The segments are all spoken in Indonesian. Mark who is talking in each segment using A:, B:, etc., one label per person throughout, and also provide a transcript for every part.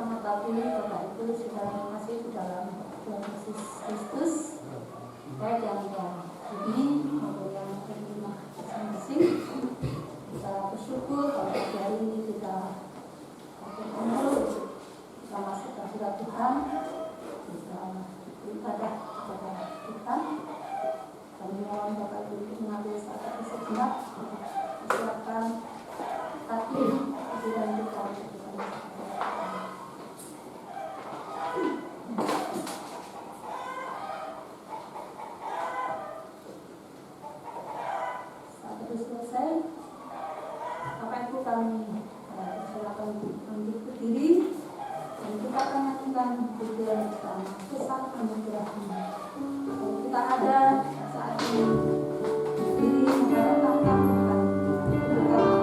A: selamat pagi Bapak Ibu saudara kasih di dalam Tuhan Yesus Kristus, baik yang ini maupun yang di rumah masing-masing. Kita bersyukur kalau pagi hari ini kita berkumpul kita masuk ke hadirat Tuhan, kita beribadah kepada Tuhan. Kami mohon Bapak Ibu untuk mengambil saat sejenak, silakan hati dan kita. Saat itu selesai, Bapak Ibu kami silakan untuk berdiri dan kita akan nyanyikan doa bersama Kisah Anugerah-Mu. Kita ada saat ini berdiri menghadap Tuhan.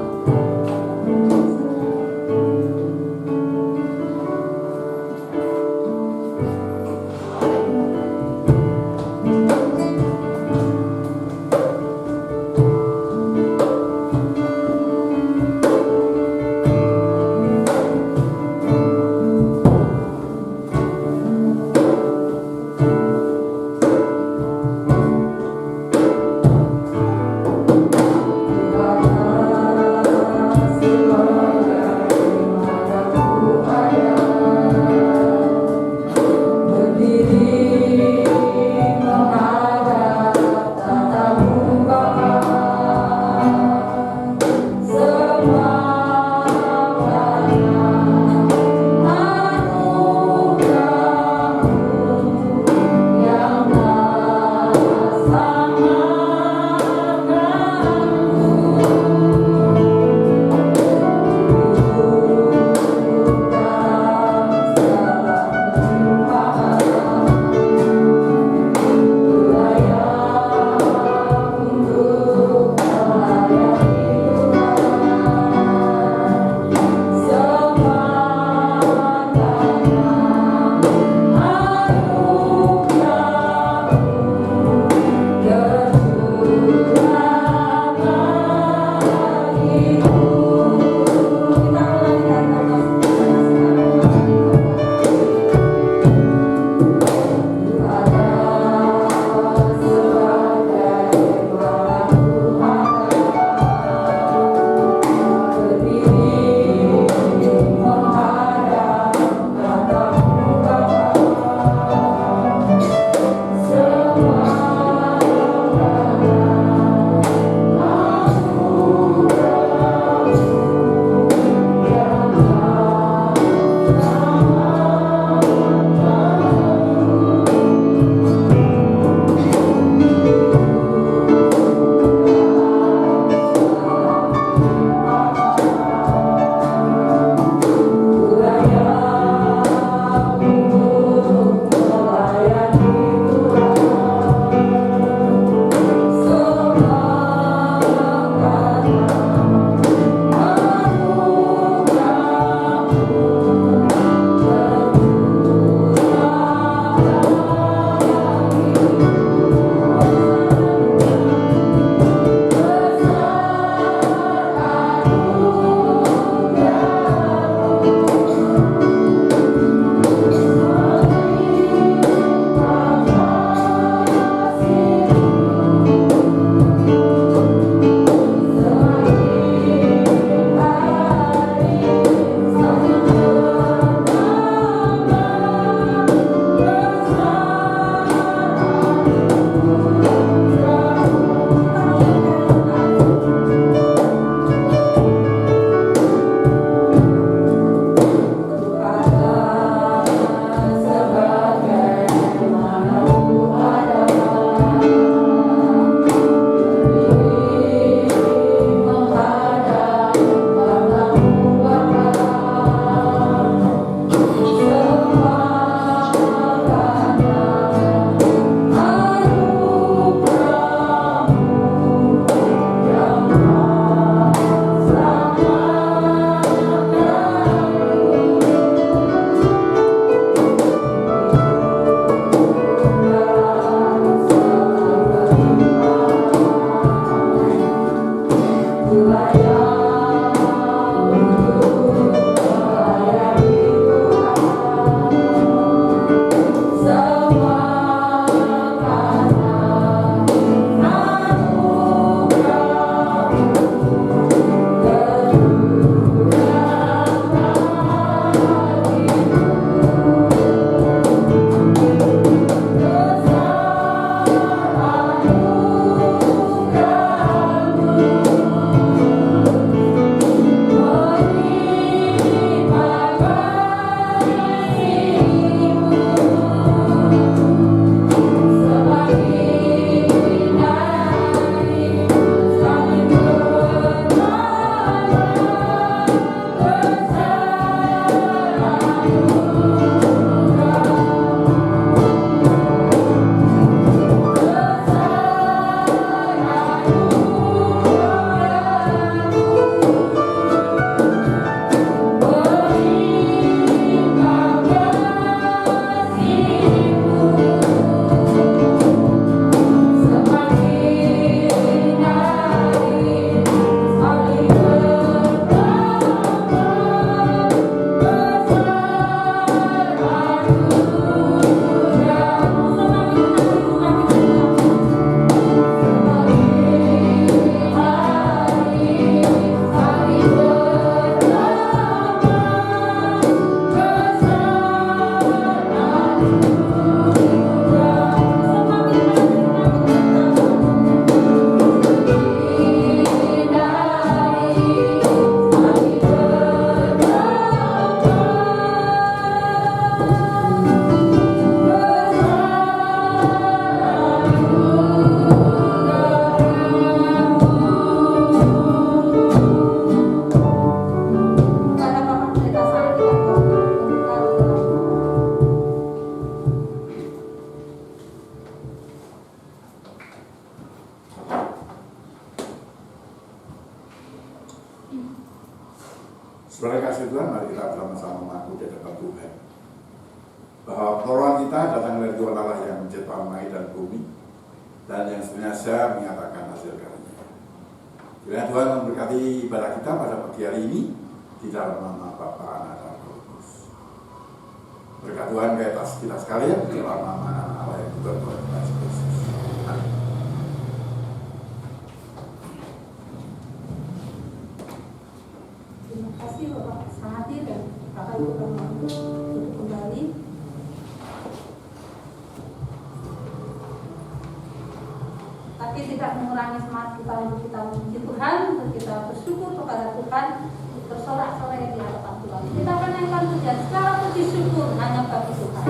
B: kita datang dari Tuhan Allah yang menciptakan langit dan bumi dan yang senantiasa menyatakan hasil karyanya. Kiranya Tuhan memberkati ibadah kita pada pagi hari ini di dalam nama Bapa, Anak, dan Roh Kudus. Berkat Tuhan ke atas kita sekalian di dalam nama Allah yang Tuhan Yesus Kristus. Amin.
A: Terima kasih Bapak Sanati dan Bapak Ibu kami duduk kembali. Tapi tidak mengurangi semangat kita untuk kita memuji Tuhan, untuk kita bersyukur kepada Tuhan, bersorak-sorai di hadapan Tuhan. Kita akan naikkan pujian secara puji syukur hanya bagi Tuhan.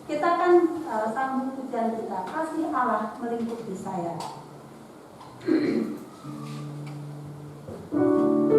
A: Kita akan sambung pujian kita, kasih Allah melingkupi saya.
C: Thank you.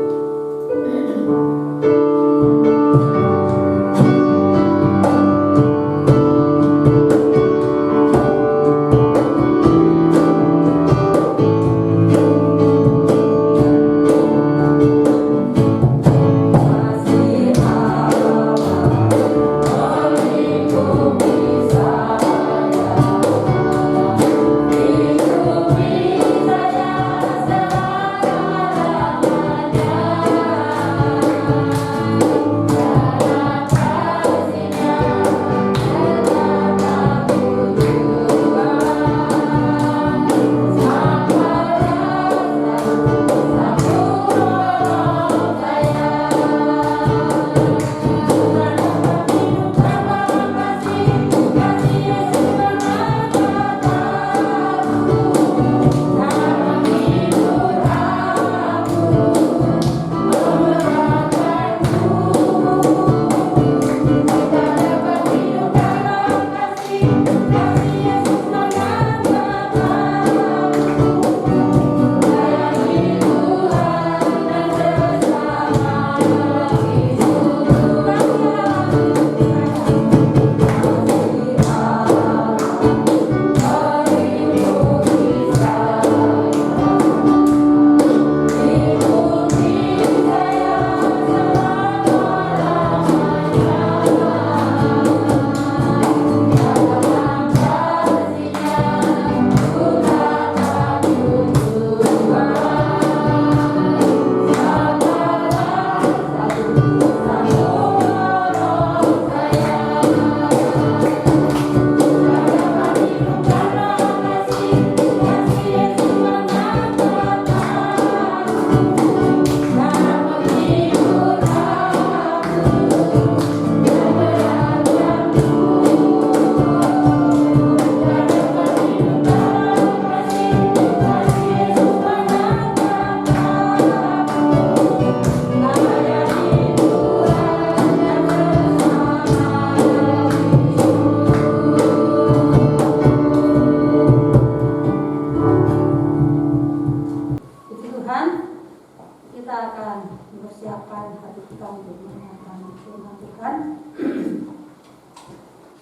A: kita untuk mendengarkan firman Tuhan.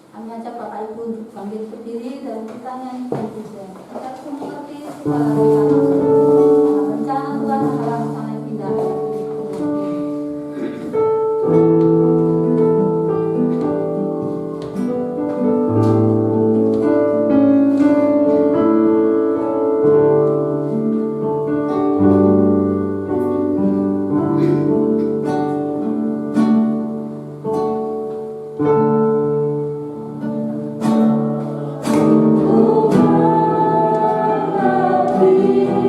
A: Kami ajak Bapak Ibu untuk bangkit berdiri dan kita nyanyikan juga. Kita pun mengerti segala rencana Tuhan adalah rencana yang indah.
C: Be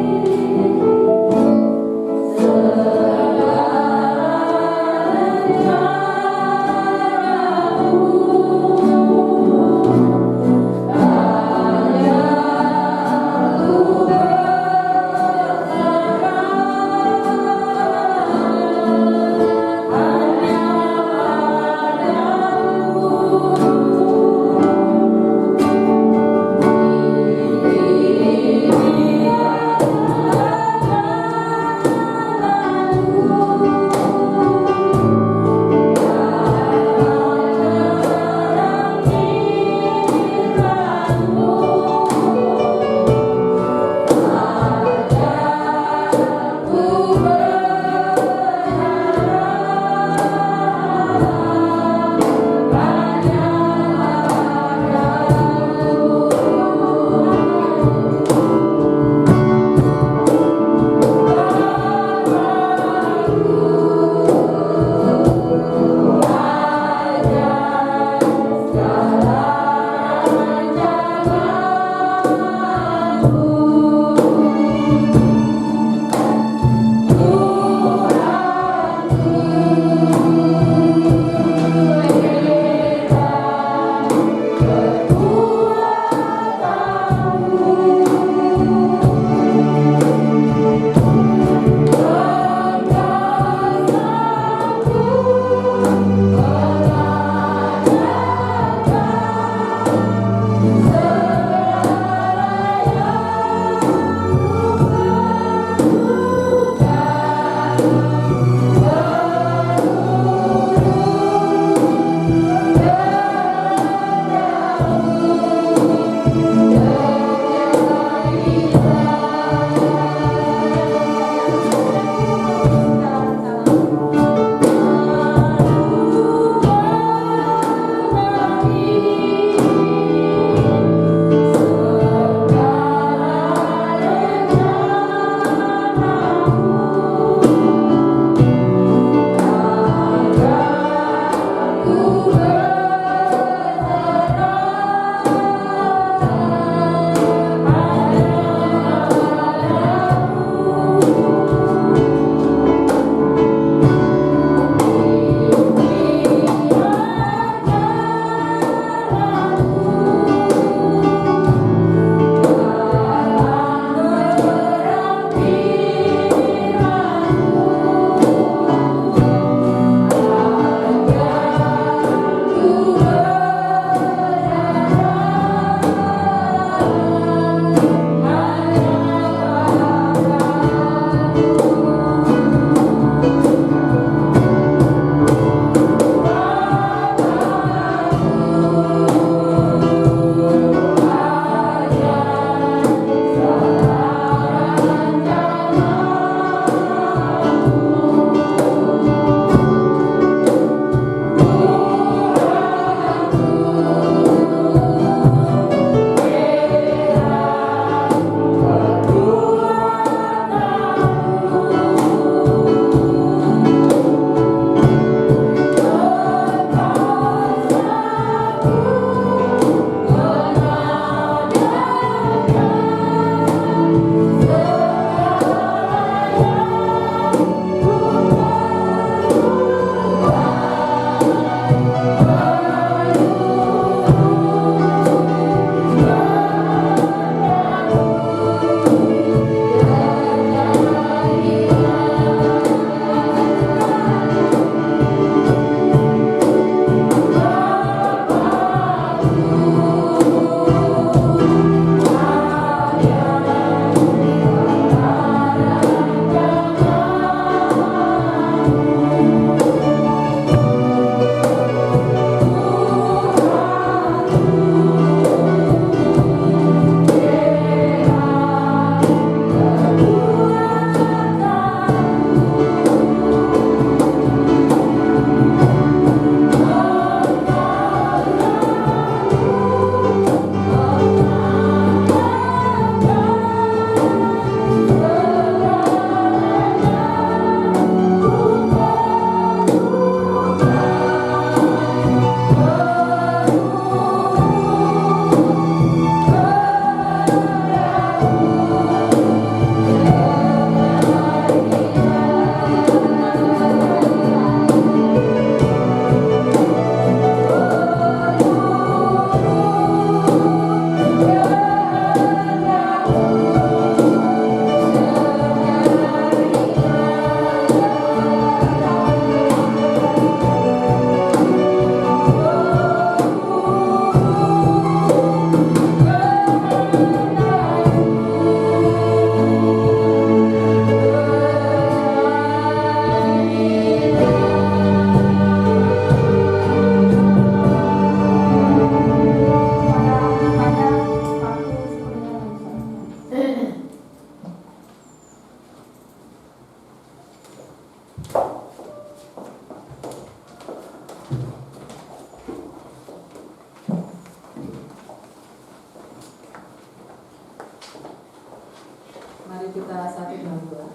C: Mari kita satu dalam doa.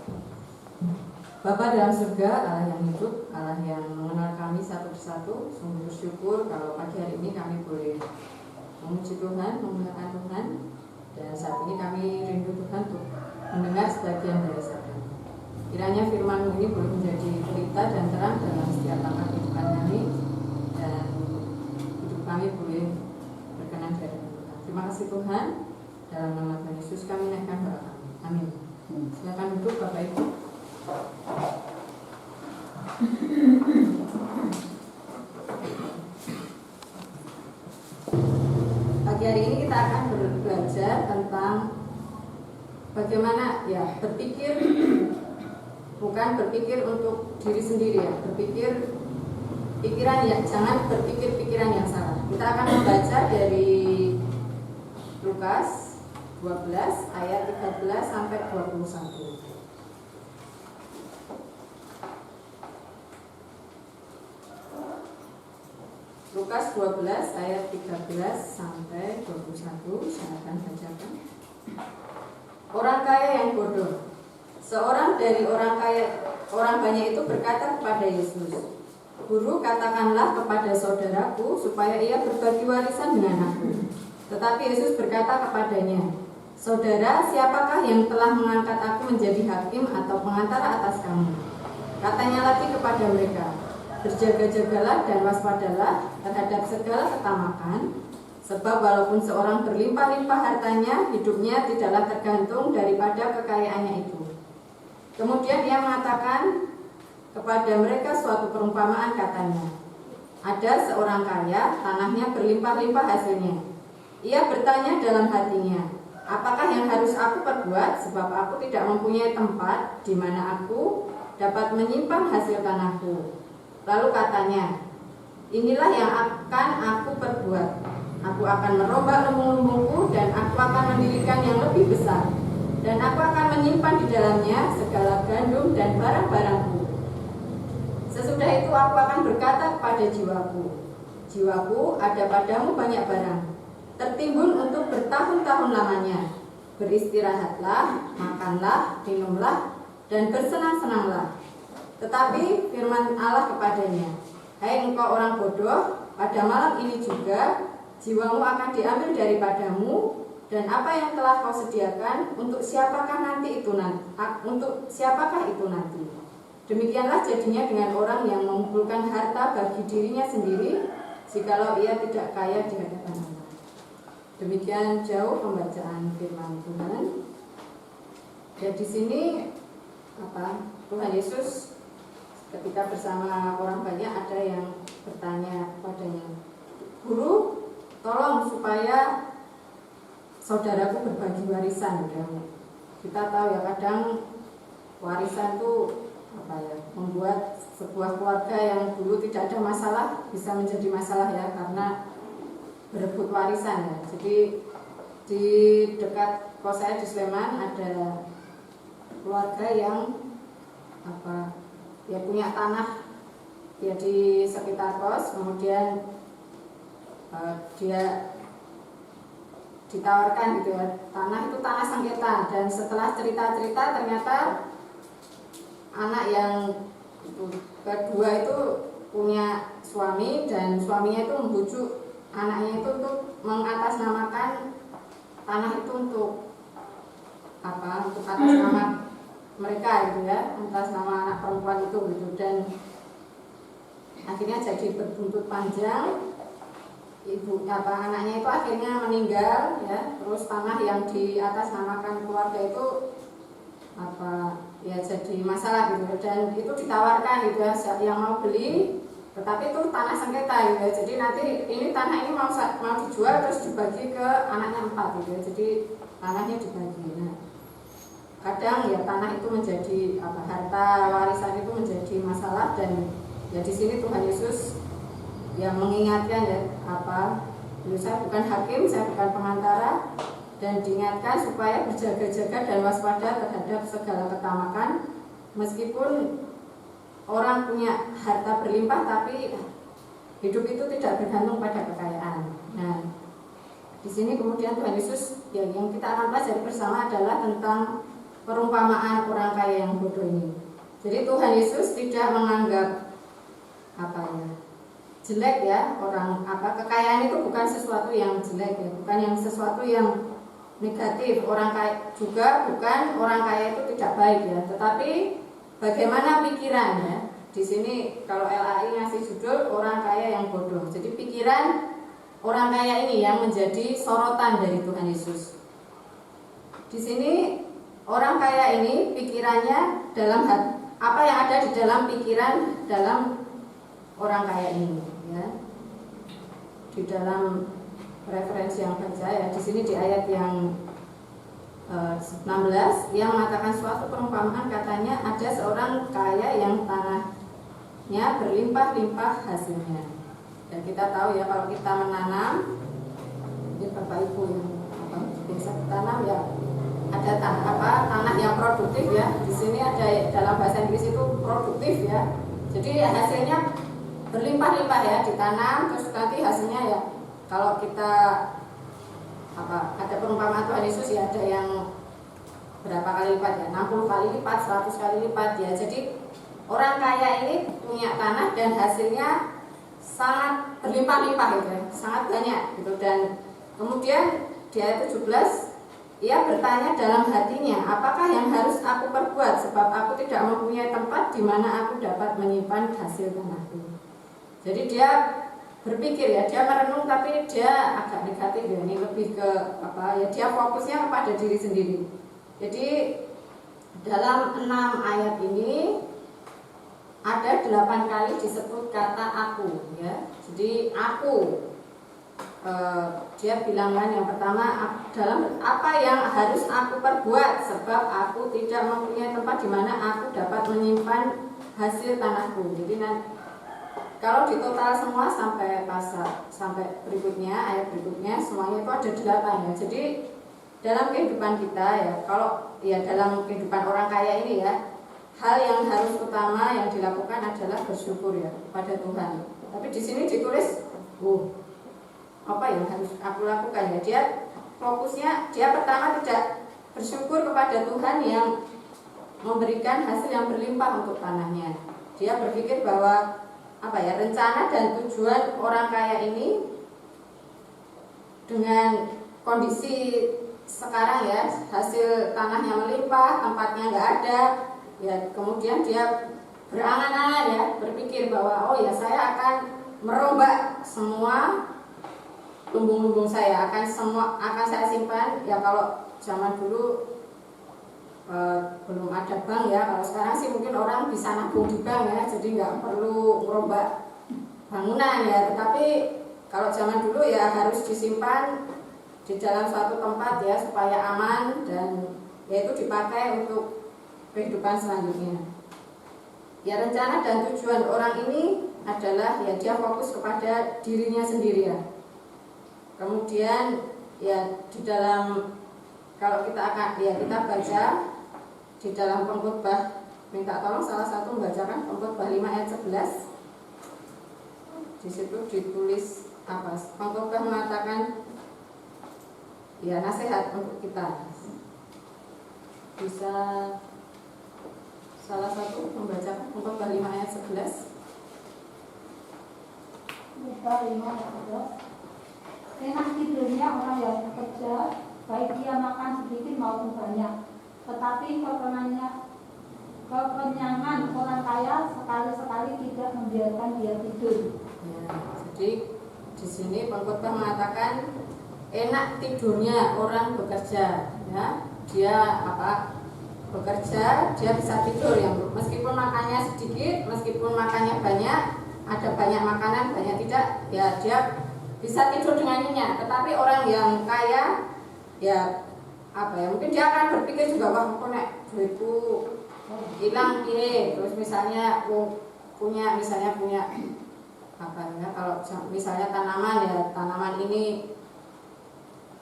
C: Bapa dalam surga, Allah yang hidup, Allah yang mengenal kami satu persatu, sungguh bersyukur kalau pagi hari ini kami boleh memuji Tuhan, memuliakan Tuhan, dan saat ini kami rindu Tuhan untuk mendengar sebagian dari sabda. Kiranya firman-Mu ini boleh menjadi pelita dan terang dalam setiap langkah kehidupan kami, dan hidup kami boleh berkenan di hadapan Tuhan. Terima kasih Tuhan, dalam nama Tuhan Yesus kami naikkan doa kami. Amin. Silakan duduk Bapak Ibu. Pagi hari ini kita akan belajar tentang bagaimana ya berpikir, bukan berpikir untuk diri sendiri ya, berpikir pikiran ya, jangan berpikir pikiran yang salah. Kita akan membaca dari Lukas 12 ayat 13 sampai 21. Lukas 12 ayat 13 sampai 21. Silakan bacakan. Orang kaya yang bodoh. Seorang dari orang banyak itu berkata kepada Yesus, "Guru, katakanlah kepada saudaraku supaya ia berbagi warisan dengan aku." Tetapi Yesus berkata kepadanya, "Saudara, siapakah yang telah mengangkat aku menjadi hakim atau pengantara atas kamu?" Katanya lagi kepada mereka, "Berjaga-jagalah dan waspadalah terhadap segala ketamakan, sebab walaupun seorang berlimpah-limpah hartanya, hidupnya tidaklah tergantung daripada kekayaannya itu." Kemudian ia mengatakan kepada mereka suatu perumpamaan, katanya, "Ada seorang kaya, tanahnya berlimpah-limpah hasilnya. Ia bertanya dalam hatinya, 'Apakah yang harus aku perbuat, sebab aku tidak mempunyai tempat di mana aku dapat menyimpan hasil tanahku?' Lalu katanya, 'Inilah yang akan aku perbuat. Aku akan merombak lumbung-lumbungku dan aku akan mendirikan yang lebih besar. Dan aku akan menyimpan di dalamnya segala gandum dan barang-barangku. Sesudah itu aku akan berkata kepada jiwaku, jiwaku, ada padamu banyak barang, tertimbun untuk bertahun-tahun lamanya. Beristirahatlah, makanlah, minumlah, dan bersenang-senanglah.' Tetapi firman Allah kepadanya, 'Hai engkau orang bodoh, pada malam ini juga jiwamu akan diambil daripadamu, dan apa yang telah kau sediakan, untuk siapakah itu nanti?' Demikianlah jadinya dengan orang yang mengumpulkan harta bagi dirinya sendiri, jikalau ia tidak kaya di hadapan Allah." Demikian jauh pembacaan firman Tuhan. Dan di sini Tuhan Yesus ketika bersama orang banyak, ada yang bertanya kepadanya, "Guru, tolong supaya saudaraku berbagi warisan." Kita tahu ya, kadang warisan itu membuat sebuah keluarga yang dulu tidak ada masalah bisa menjadi masalah ya, karena berebut warisan ya. Jadi di dekat kos saya di Sleman ada keluarga yang dia punya tanah dia di sekitar kos, kemudian dia ditawarkan gitu ya, tanah itu tanah sengketa. Dan setelah cerita-cerita, ternyata anak yang kedua itu punya suami, dan suaminya itu membujuk anaknya itu untuk mengatasnamakan tanah itu untuk atas nama mereka gitu ya, atas nama anak perempuan itu gitu. Dan akhirnya jadi berbuntut panjang. Anaknya itu akhirnya meninggal ya, terus tanah yang di atas namakan keluarga itu jadi masalah gitu. Dan itu ditawarkan gitu ya, yang mau beli, tetapi itu tanah sengketa gitu ya. Jadi nanti ini tanah ini mau dijual terus dibagi ke anaknya 4 gitu ya. Jadi tanahnya dibagi. Nah, kadang ya tanah itu menjadi harta warisan itu menjadi masalah. Dan ya di sini Tuhan Yesus yang mengingatkan ya, saya bukan hakim, saya bukan pengantara, dan diingatkan supaya berjaga-jaga dan waspada terhadap segala ketamakan. Meskipun orang punya harta berlimpah, tapi hidup itu tidak bergantung pada kekayaan. Nah, di sini kemudian Tuhan Yesus yang kita akan pelajari bersama adalah tentang perumpamaan orang kaya yang bodoh ini. Jadi Tuhan Yesus tidak menganggap jelek ya kekayaan itu bukan sesuatu yang jelek ya, bukan yang sesuatu yang negatif. Orang kaya juga bukan orang kaya itu tidak baik ya, tetapi bagaimana pikiran ya. Di sini kalau LAI ngasih judul orang kaya yang bodoh. Jadi pikiran orang kaya ini yang menjadi sorotan dari Tuhan Yesus. Di sini orang kaya ini pikirannya dalam apa yang ada di dalam pikiran dalam orang kaya ini ya. Di dalam referensi yang baca ya, di sini di ayat yang 16 yang mengatakan suatu perumpamaan, katanya ada seorang kaya yang tanahnya berlimpah-limpah hasilnya. Dan kita tahu ya kalau kita menanam, ini Bapak Ibu yang biasa tanam ya, ada tanah yang produktif ya. Di sini ada dalam bahasa Inggris itu produktif ya. Jadi hasilnya berlimpah-limpah ya, ditanam terus nanti hasilnya ya. Kalau kita ada perumpamaan Tuhan Yesus ya, ada yang berapa kali lipat ya, 60 kali lipat, 100 kali lipat ya. Jadi orang kaya ini punya tanah dan hasilnya sangat berlimpah-limpah gitu ya, sangat banyak gitu. Dan kemudian di ayat 17 ia bertanya dalam hatinya, apakah yang harus aku perbuat sebab aku tidak mempunyai tempat di mana aku dapat menyimpan hasil tanahku. Jadi dia berpikir ya, dia merenung tapi dia agak negatif ya, ini lebih ke ya, dia fokusnya kepada diri sendiri. Jadi dalam 6 ayat ini ada 8 kali disebut kata aku ya. Jadi aku dia bilang kan yang pertama dalam apa yang harus aku perbuat sebab aku tidak mempunyai tempat di mana aku dapat menyimpan hasil tanahku. Jadi kalau di total semua sampai berikutnya, ayat berikutnya semuanya itu ada 8 ya. Jadi dalam kehidupan kita ya, kalau ya dalam kehidupan orang kaya ini ya, hal yang harus utama yang dilakukan adalah bersyukur ya kepada Tuhan. Tapi di sini ditulis, apa yang harus aku lakukan ya? Dia fokusnya, dia pertama tidak bersyukur kepada Tuhan yang memberikan hasil yang berlimpah untuk tanahnya. Dia berpikir bahwa rencana dan tujuan orang kaya ini dengan kondisi sekarang ya, hasil tanahnya melimpah, tempatnya nggak ada ya, kemudian dia berangan-angan ya, berpikir bahwa saya akan merombak semua lumbung-lumbung saya, akan saya simpan ya. Kalau zaman dulu belum ada bank ya, kalau sekarang sih mungkin orang bisa nabung di bank ya, jadi nggak perlu merombak bangunan ya. Tetapi kalau zaman dulu ya harus disimpan di dalam suatu tempat ya supaya aman dan ya itu dipakai untuk kehidupan selanjutnya. Ya rencana dan tujuan orang ini adalah ya dia fokus kepada dirinya sendiri ya. Kemudian ya di dalam kalau kita baca di dalam Pengkhotbah, minta tolong salah satu membacakan Pengkhotbah 5 ayat 11. Di situ ditulis Pengkhotbah mengatakan ya nasihat untuk kita. Bisa salah satu membacakan Pengkhotbah 5 ayat 11.
A: Pengkhotbah 5 ayat 11. Enak tidurnya orang yang bekerja, baik dia makan sedikit maupun banyak. Tetapi kekenyangan orang kaya sekali-sekali tidak membiarkan dia tidur.
C: Ya, jadi di sini Pengkhotbah mengatakan enak tidurnya orang bekerja, ya. Dia bekerja, dia bisa tidur ya, meskipun makannya sedikit, meskipun makannya banyak, ada banyak makanan, banyak tidak, ya dia bisa tidur dengan nyenyak. Tetapi orang yang kaya ya mungkin dia akan berpikir juga, wah kok nek duitku hilang piye, terus misalnya punya kalau misalnya tanaman ini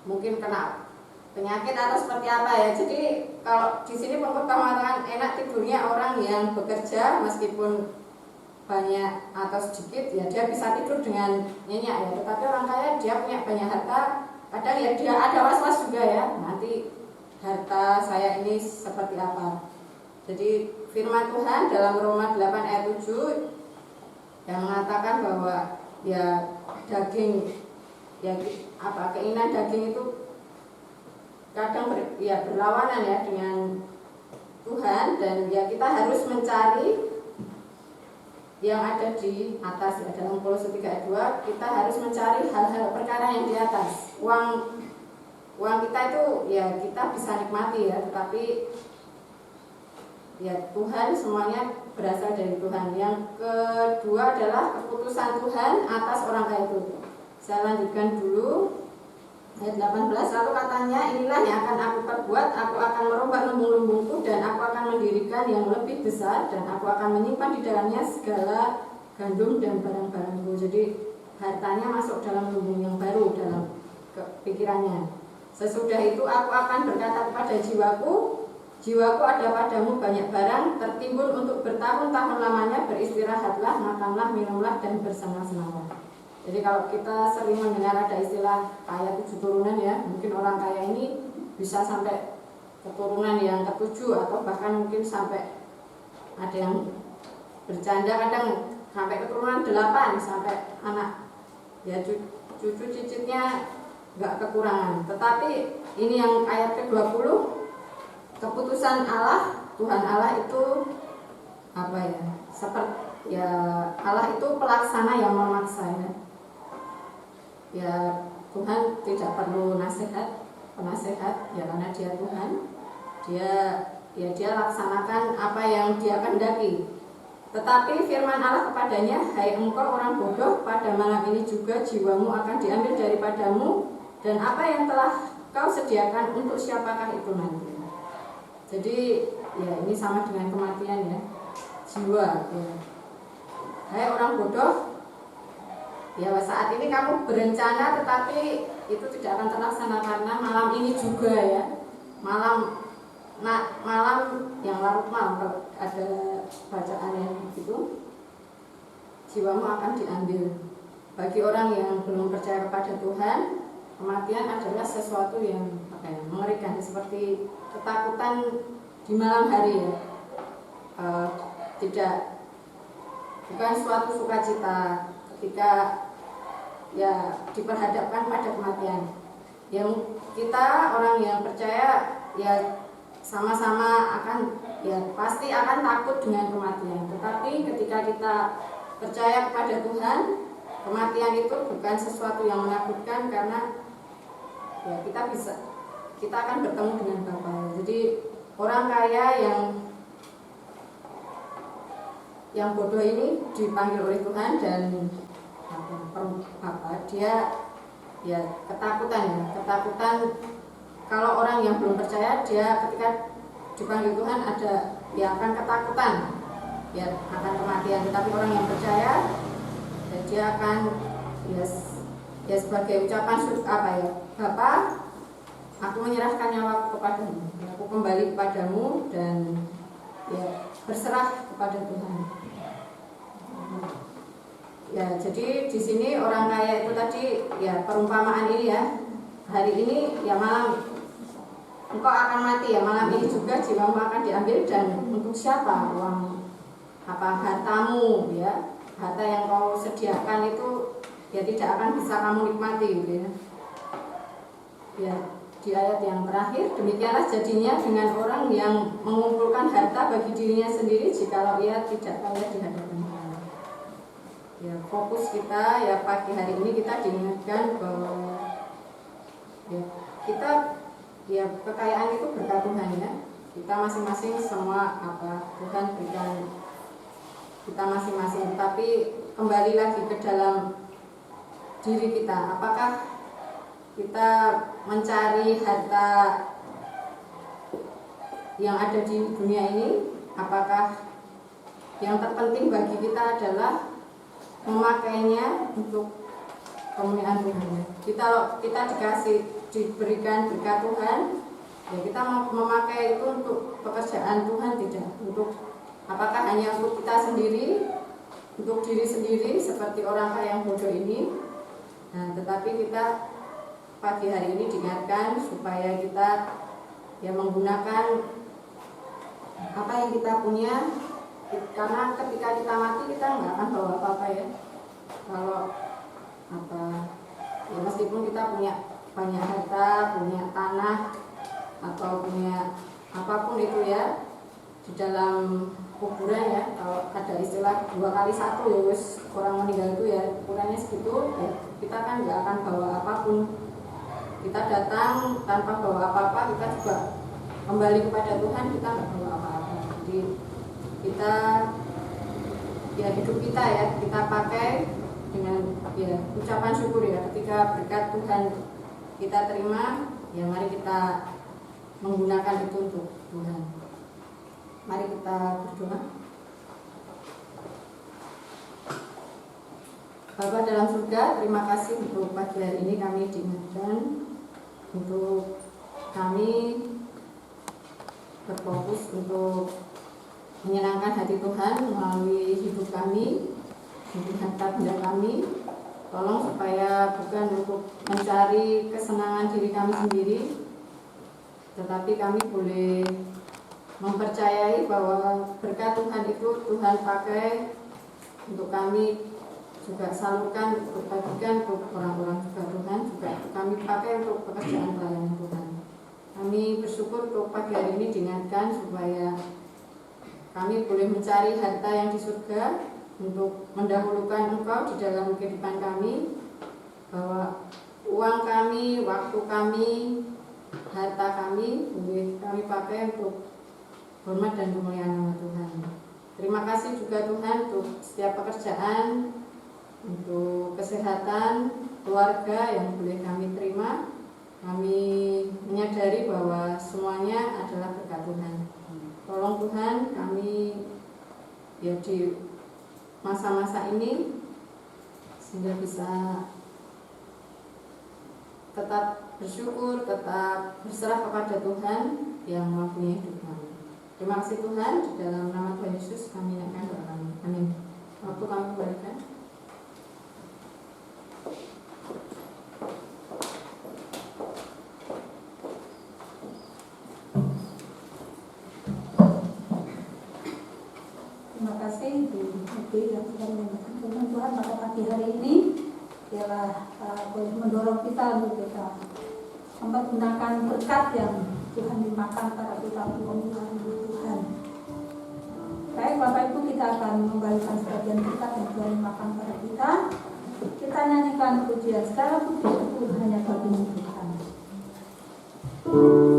C: mungkin kena penyakit atau seperti apa ya. Jadi kalau di sini Pengkhotbah mengatakan enak tidurnya orang yang bekerja meskipun banyak atau sedikit ya dia bisa tidur dengan nyenyak ya. Tetapi orang kaya dia punya banyak harta, kadang ya dia ada was-was juga ya, nanti harta saya ini seperti apa. Jadi firman Tuhan dalam Roma 8 ayat 7 yang mengatakan bahwa ya daging, ya apa, keinginan daging itu kadang berlawanan ya dengan Tuhan, dan ya kita harus mencari yang ada di atas ya. Dalam Kolose 3 ayat 2 kita harus mencari hal-hal perkara yang di atas. Uang kita itu ya kita bisa nikmati ya, tetapi ya Tuhan, semuanya berasal dari Tuhan. Yang kedua adalah keputusan Tuhan atas orang kaya itu. Saya lanjutkan dulu ayat 18. Lalu katanya, inilah yang akan aku perbuat, aku akan merombak lumbung-lumbungku dan aku akan mendirikan yang lebih besar, dan aku akan menyimpan di dalamnya segala gandum dan barang-barangku. Jadi hartanya masuk dalam lumbung yang baru dalam pikirannya. Sesudah itu aku akan berkata kepada jiwaku, jiwaku ada padamu banyak barang tertimbun untuk bertahun-tahun lamanya, beristirahatlah, makanlah, minumlah, dan bersenang-senanglah. Jadi kalau kita sering mendengar ada istilah kaya 7 turunan ya, mungkin orang kaya ini bisa sampai keturunan yang ke-7 atau bahkan mungkin sampai ada yang bercanda kadang sampai keturunan 8 sampai anak ya cucu cicitnya nggak kekurangan. Tetapi ini yang ayat ke-20, keputusan Allah, Tuhan Allah itu apa ya? Seperti ya Allah itu pelaksana yang memaksa ya. Ya Tuhan tidak perlu penasehat ya, karena Dia Tuhan. Dia laksanakan apa yang Dia kehendaki. Tetapi firman Allah kepadanya, hai engkau orang bodoh, pada malam ini juga jiwamu akan diambil daripadamu, dan apa yang telah kau sediakan untuk siapakah itu nanti. Jadi ya ini sama dengan kematian ya, jiwa ya. Hai orang bodoh, ya yang ini kamu berencana tetapi itu tidak akan terlaksana karena malam ini juga ya, malam yang larut malam, kalau ada bacaan yang begitu, jiwamu akan diambil. Bagi orang yang belum percaya kepada Tuhan, kematian adalah sesuatu yang mengerikan, seperti ketakutan di malam hari ya. Bukan suatu sukacita ketika ya diperhadapkan pada kematian. Yang kita orang yang percaya ya sama-sama akan ya pasti akan takut dengan kematian. Tetapi ketika kita percaya kepada Tuhan, kematian itu bukan sesuatu yang menakutkan, karena ya kita akan bertemu dengan Bapa. Jadi orang kaya yang bodoh ini dipanggil oleh Tuhan, dan dia ya ketakutan. Kalau orang yang belum percaya, dia ketika dipanggil Tuhan ada ya akan ketakutan ya akan kematian. Tetapi orang yang percaya ya dia akan ya sebagai ucapan apa ya, Bapa, aku menyerahkan nyawaku kepadamu, aku kembali kepadamu, dan ya berserah kepada Tuhan. Ya, jadi di sini orang kaya itu tadi ya perumpamaan ini ya. Hari ini ya malam engkau akan mati ya, malam ini juga jiwamu akan diambil, dan untuk siapa uang hartamu ya, harta yang kau sediakan itu ya tidak akan bisa kamu nikmati gitu ya. Ya, di ayat yang terakhir, demikianlah jadinya dengan orang yang mengumpulkan harta bagi dirinya sendiri jikalau ia tidak kaya di hadapan Allah. Ya, fokus kita ya pagi hari ini kita diingatkan bahwa ya kita ya kekayaan itu berkat Tuhan ya. Kita masing-masing semua Tuhan berikan kita masing-masing. Tapi kembali lagi ke dalam diri kita, apakah kita mencari harta yang ada di dunia ini? Apakah yang terpenting bagi kita adalah memakainya untuk kemuliaan Tuhan? Kita diberikan berkat Tuhan, ya kita mau memakai itu untuk pekerjaan Tuhan, tidak untuk apakah hanya untuk kita sendiri, untuk diri sendiri seperti orang kaya yang bodoh ini. Nah, tetapi kita pagi hari ini diingatkan supaya kita ya menggunakan apa yang kita punya, karena ketika kita mati kita nggak akan bawa apa-apa ya. Kalau apa ya, meskipun kita punya banyak harta, punya tanah atau punya apapun itu ya di dalam kuburan ya, kalau ada istilah 2 kali 1 ya wis, orang meninggal itu ya ukurannya segitu ya, kita kan nggak akan bawa apapun. Kita datang tanpa bawa apa-apa, kita juga kembali kepada Tuhan, kita nggak bawa apa-apa. Jadi kita ya hidup kita ya kita pakai dengan ya ucapan syukur ya, ketika berkat Tuhan kita terima ya, mari kita menggunakan itu untuk Tuhan. Mari kita berdoa. Bapa dalam surga, terima kasih untuk pagi hari ini kami diingatkan untuk kami berfokus untuk menyenangkan hati Tuhan melalui hidup kami, hidup harta benda kami. Tolong supaya bukan untuk mencari kesenangan diri kami sendiri, tetapi kami boleh mempercayai bahwa berkat Tuhan itu Tuhan pakai untuk kami juga salurkan, untuk bagikan untuk orang-orang juga Tuhan, juga kami pakai untuk pekerjaan pelayanan Tuhan. Kami bersyukur untuk pagi hari ini diingatkan supaya kami boleh mencari harta yang di surga untuk mendahulukan Engkau di dalam kehidupan kami, bahwa uang kami, waktu kami, harta kami boleh kami pakai untuk hormat dan kemuliaan nama Tuhan. Terima kasih juga Tuhan untuk setiap pekerjaan, untuk kesehatan keluarga yang boleh kami terima. Kami menyadari bahwa semuanya adalah berkat Tuhan. Tolong Tuhan kami ya di masa-masa ini sehingga bisa tetap bersyukur, tetap berserah kepada Tuhan yang mempunyai hidup kami. Terima kasih Tuhan, di dalam nama Tuhan Yesus kami naikkan doa kami. Amin. Waktu kami kembalikan.
A: Terima kasih Ibu Megi yang sudah menyampaikan firman Tuhan pada pagi hari ini. Ialah boleh mendorong kita untuk kita mempergunakan berkat yang Tuhan limpahkan pada kita untuk memuliakan Tuhan. Baik Bapak Ibu, kita akan membagikan sebagian berkat yang Tuhan limpahkan pada kita. Kita nyanyikan pujian segala puji syukur hanya bagi Tuhan.
D: Oh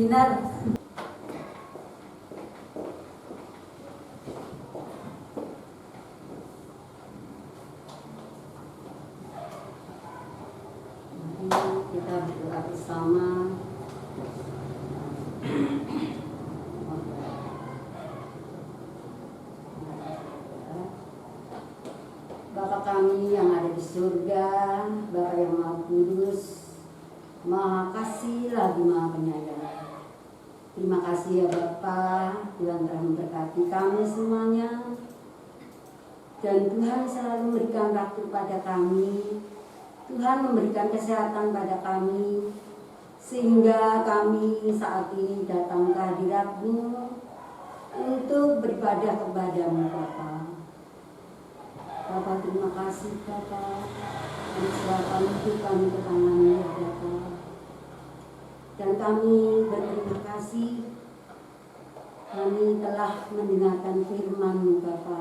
A: dinner.
D: Mari kita berdoa bersama. Bapa kami yang ada di surga, Bapa yang Maha Kudus, Maha Kasih lagi Maha Penyayang. Terima kasih ya Bapa, Tuhan telah memberkati kami semuanya. Dan Tuhan selalu memberikan waktu pada kami. Tuhan memberikan kesehatan pada kami, sehingga kami saat ini datang ke hadirat-Mu untuk beribadah kepada-Mu Bapa. Bapa, terima kasih Bapa, kami serahkan hidup kami ke tangan-Mu ya Bapa. Dan kami berterima kasih, kami telah mendengarkan firman-Mu Bapa.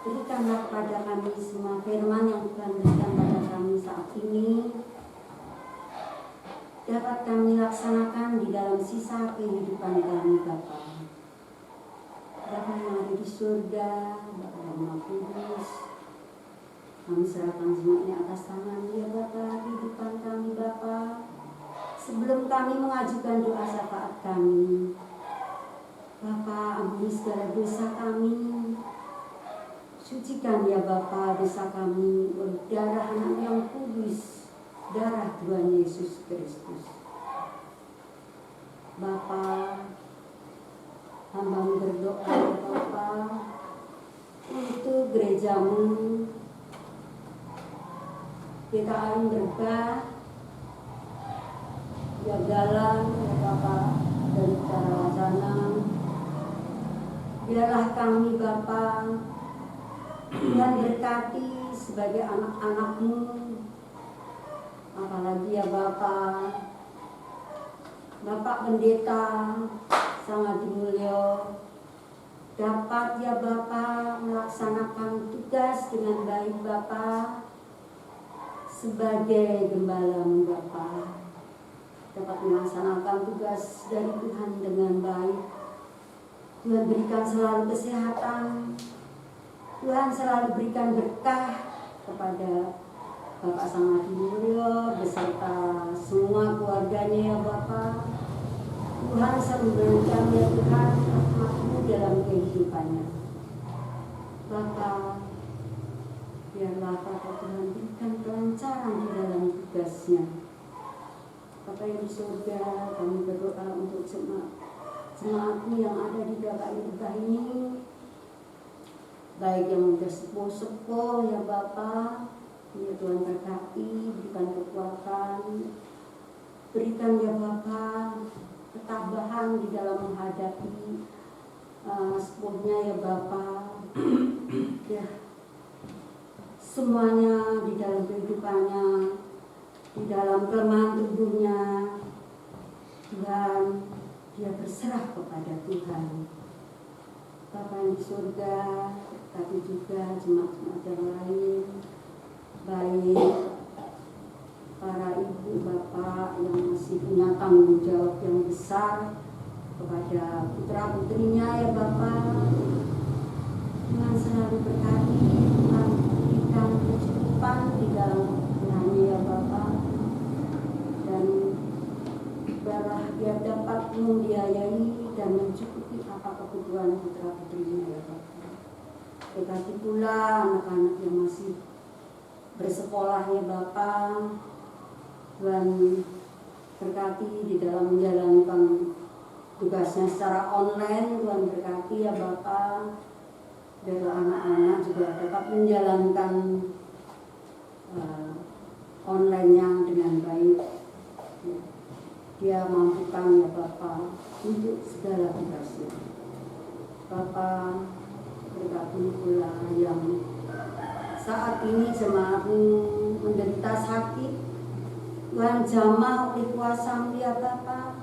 D: Berikanlah kepada kami semua firman yang Tuhan berikan pada kami saat ini, dapat kami laksanakan di dalam sisa kehidupan kami Bapa. Bapa yang ada di surga, Bapa yang Maha Kudus, kami serahkan semuanya atas tangan ya Bapa, kehidupan kami Bapa. Sebelum kami mengajukan doa syafaat kami, Bapa, ampuni segala dosa kami. Sucikan ya Bapa dosa kami oleh darah Anak yang kudus, darah Tuhan Yesus Kristus. Bapa, hamba-Mu berdoa ya Bapa untuk gereja-Mu, GKI Berbah, ya Galang ya Bapa, dari cara wacana. Biarlah kami Bapa, Tuhan berkati sebagai anak-anak-Mu, apalagi ya Bapa, Bapak Pendeta sangat dimulyo, dapat ya Bapa melaksanakan tugas dengan baik Bapa, sebagai gembala-Mu Bapa, dapat melaksanakan tugas dari Tuhan dengan baik. Tuhan berikan selalu kesehatan, Tuhan selalu berikan berkah kepada Bapak Sangat Mulyo beserta semua keluarganya ya Bapak. Tuhan selalu berikan ya Tuhan rahmat-Mu dalam kehidupannya. Bapak, biarlah Bapak Tuhan berikan kelancaran di dalam tugasnya. Bapak yang di surga, kami berdoa untuk jemaat-Mu yang ada di GKI Berbah ini, baik yang sudah sepuh-sepuh ya Bapa, ya Tuhan berkati, berikan kekuatan, berikan ya Bapa ketabahan di dalam menghadapi sepuhnya ya Bapa, ya semuanya di dalam kehidupannya, di dalam kelemahan tubuhnya, Tuhan dia berserah kepada Tuhan. Bapa yang di surga, tapi juga jemaat-jemaat yang lain, baik para ibu bapak yang masih punya tanggung jawab yang besar kepada putra-putrinya ya Bapak. Tuhan selalu berkati, Tuhan berikan kecukupan di dalam kebutuhannya ya Bapak, dan biarlah dia dapat membiayai dan mencukupi apa kebutuhan putra-putrinya ya Bapak. Berkati pula anak-anak yang masih bersekolah ya Bapak. Tuhan berkati di dalam menjalankan tugasnya secara online. Tuhan berkati ya Bapak, biar anak-anak juga dapat menjalankan online-nya dengan baik. Dia mampukan ya Bapak untuk segala tugasnya. Bapak berkati pula yang saat ini jemaat-Mu menderita sakit, Tuhan jamah oleh kuasa-Mu ya Bapa.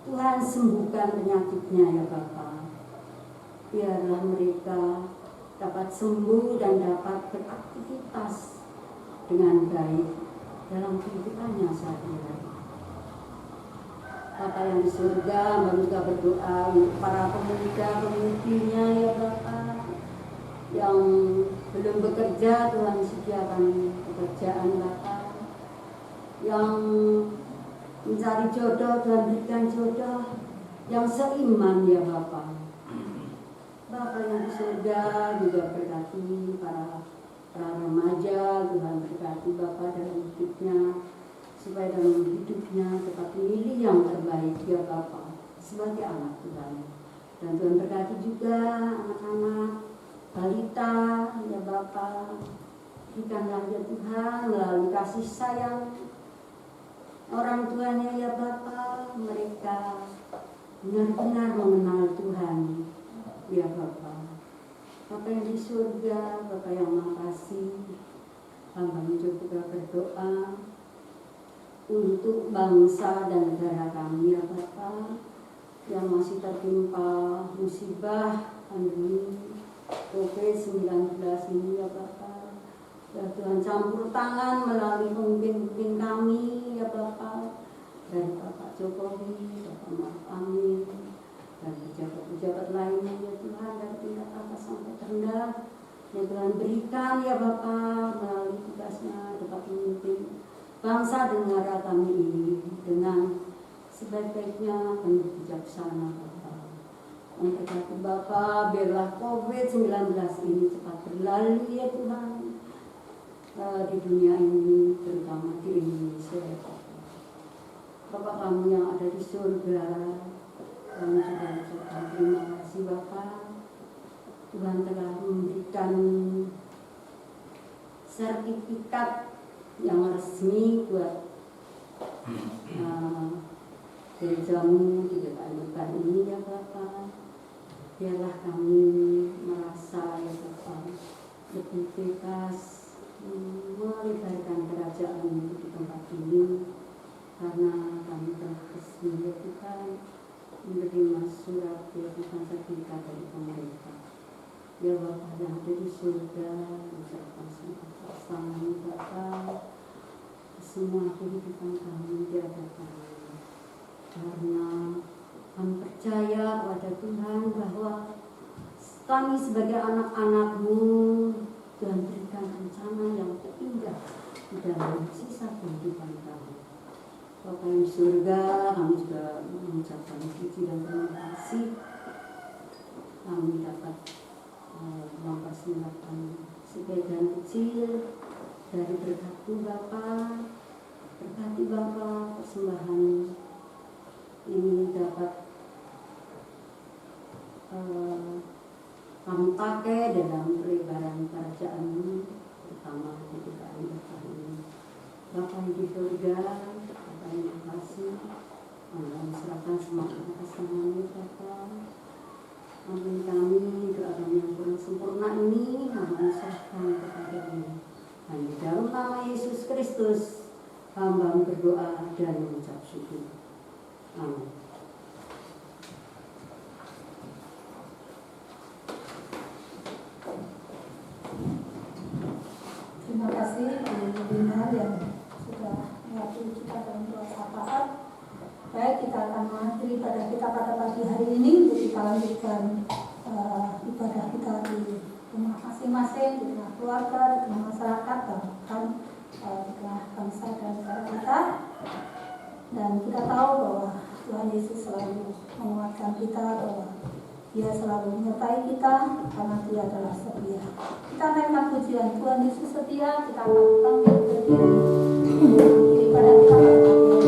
D: Tuhan sembuhkan penyakitnya ya Bapa. Biarlah mereka dapat sembuh dan dapat beraktivitas dengan baik dalam kehidupannya sehari-hari. Bapa yang di surga, hamba juga berdoa untuk para pemuda-pemudinya ya Bapa, yang belum bekerja, Tuhan sediakan pekerjaan Bapa, yang mencari jodoh, Tuhan berikan jodoh yang seiman ya Bapa. Bapa yang di surga juga berkati para remaja, Tuhan berkati Bapa dalam hidupnya, supaya dalam hidupnya dapat memilih yang terbaik ya Bapa sebagai anak Tuhan. Dan Tuhan berkati juga anak-anak balita ya Bapa, berikanlah ya Tuhan melalui kasih sayang orang tuanya ya Bapa, mereka benar-benar mengenal Tuhan ya Bapa. Bapa yang di surga, Bapa yang Maha Kasih, hamba juga berdoa untuk bangsa dan negara kami ya Bapa, yang masih tertimpa musibah pandemi COVID-19 ini ya Bapa. Ya Tuhan, campur tangan melalui pemimpin-pemimpin kami ya Bapa, dari Bapak Jokowi, Bapak Maruf Amin, dan pejabat-pejabat lainnya ya Tuhan, dari tingkat atas sampai terendah. Ya Tuhan, berikan ya Bapa melalui tugasnya dapat memimpin bangsa dan negara kami ini dengan sebaik-baiknya, penuh bijaksana Bapa. Memberkati Bapa, biarlah COVID-19 ini cepat berlalu ya Tuhan, di dunia ini, terutama di Indonesia ya Bapa. Bapa kami yang ada di surga, kami juga ucapkan terima kasih Bapa. Tuhan telah memberikan sertifikat yang resmi buat gerejamu di depan ini ya Bapa. Biarlah kami merasa ya Bapa lebih bebas melebarkan kerajaan di tempat ini, karena kami telah resmi ya Tuhan menerima surat ya Tuhan sertifikat dari pemerintah. Ya Bapa yang ada di surga, ucapkan semua pasangan Bapa, semua kehidupan kami di hadapan-Mu, karena kami percaya kepada Tuhan bahwa kami sebagai anak-anak-Mu, Tuhan berikan rencana yang terindah di dalam sisa kehidupan kami. Bapa yang di surga, kami juga mengucapkan puji dan terima kasih kami dapat mempersembahkan sebagian kecil dari berkat-Mu Bapa. Berkati Bapa, persembahan ini dapat kami pakai dalam pelebaran kerajaan-Mu, terutama di DKI ini. Bapa yang di surga, Bapa yang kasih, kami serahkan semua atas tangan-Mu Bapa. Amin kami, doa kami yang kurang sempurna ini kami serahkan kepada-Mu. Hanya dalam nama Yesus Kristus hamba berdoa dan mengucap syukur. Amin.
A: Terima kasih Ibu Bina yang sudah mewakili kita dalam doa syafaat. Baik, kita akan mengakhiri ibadah kita pada pagi hari ini untuk kita lanjutkan ibadah kita di rumah masing-masing, di tengah keluarga, di tengah masyarakat, bahkan di tengah bangsa dan negara kita. Dan kita tahu bahwa Tuhan Yesus selalu menguatkan kita, bahwa Dia selalu menyertai kita karena Dia adalah setia. Kita naikkan pujian Tuhan Yesus setia. Kita akan panggil berdiri pada kita.
E: Setia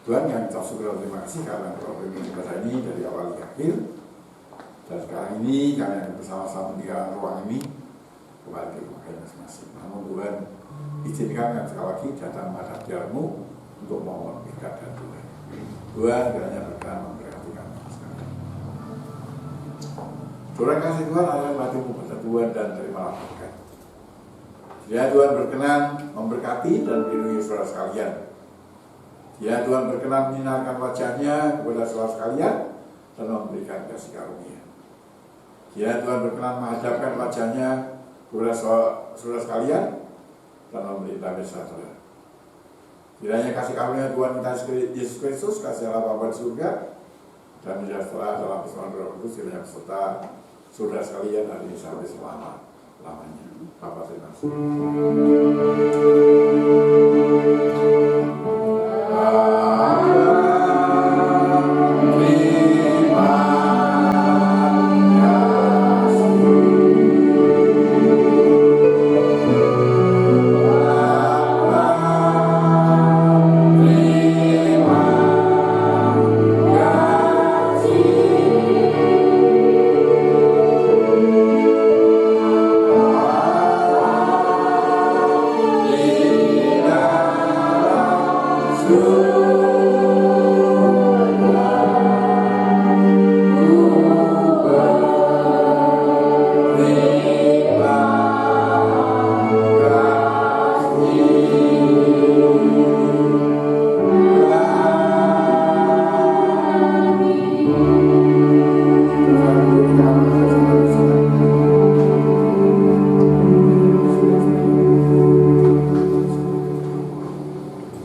B: Tuhan yang kita syukur dan terima kasih karena Engkau pimpin ibadah ini dari awal hingga akhir. Dan sekarang ini kami yang bersama-sama di dalam ruang ini kembali ke rumah kami masing-masing. Namun Tuhan izinkan yang sekali lagi datang menghadap hadirat-Mu untuk mohon berkat dan Tuhan. Tuhan kiranya berkenan memberkati kami sekalian. Terima kasih Tuhan, Allah matimu pada Tuhan dan terimalah berkat. Ya Tuhan berkenan memberkati dan melindungi saudara sekalian. Ya Tuhan berkenan menyinarkan wajahnya kepada saudara sekalian dan memberikan kasih karunia. Ya Tuhan berkenan menghadapkan wajahnya kepada saudara sekalian dan memberi damai sejahtera. Kiranya kasih karunia Tuhan kita Yesus Kristus, kasih Allah Bapa di surga, dan sejahtera dalam persoalan Roh Kudus kiranya beserta saudara sekalian hari ini sampai selama-lamanya. Bapa terima kasih.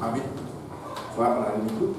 B: Amin. Selamat hari Minggu.